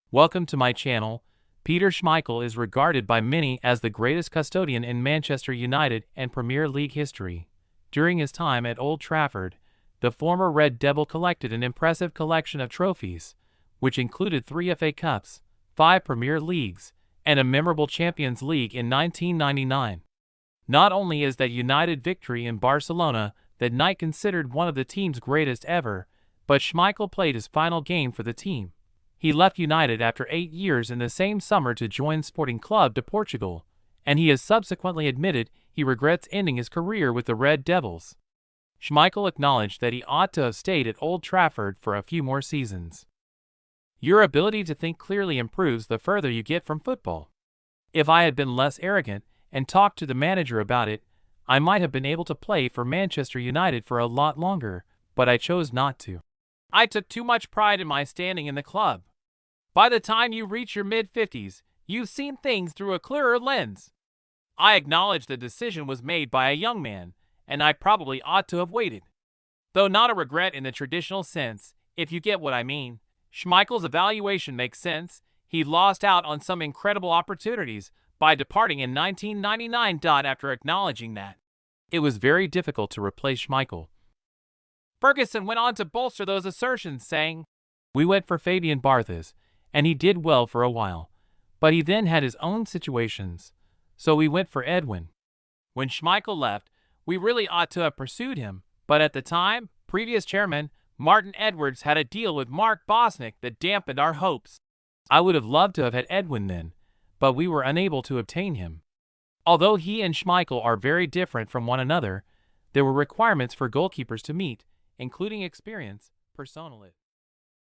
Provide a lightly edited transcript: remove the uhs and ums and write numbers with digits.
Welcome to my channel. Peter Schmeichel is regarded by many as the greatest custodian in Manchester United and Premier League history. During his time at Old Trafford, the former Red Devil collected an impressive collection of trophies, which included 3 FA Cups, 5 Premier Leagues, and a memorable Champions League in 1999. Not only is that United victory in Barcelona that night considered one of the team's greatest ever, but Schmeichel played his final game for the team. He left United after 8 years in the same summer to join Sporting Club de Portugal, and he has subsequently admitted he regrets ending his career with the Red Devils. Schmeichel acknowledged that he ought to have stayed at Old Trafford for a few more seasons. Your ability to think clearly improves the further you get from football. If I had been less arrogant and talked to the manager about it, I might have been able to play for Manchester United for a lot longer, but I chose not to. I took too much pride in my standing in the club. By the time you reach your mid-50s, you've seen things through a clearer lens. I acknowledge the decision was made by a young man, and I probably ought to have waited. Though not a regret in the traditional sense, if you get what I mean. Schmeichel's evaluation makes sense. He lost out on some incredible opportunities by departing in 1999. After acknowledging that, it was very difficult to replace Schmeichel. Ferguson went on to bolster those assertions, saying, "We went for Fabian Barthez, and he did well for a while, but he then had his own situations, so we went for Edwin. When Schmeichel left, we really ought to have pursued him, but at the time, previous chairman Martin Edwards had a deal with Mark Bosnick that dampened our hopes. I would have loved to have had Edwin then, but we were unable to obtain him. Although he and Schmeichel are very different from one another, there were requirements for goalkeepers to meet, including experience, personality."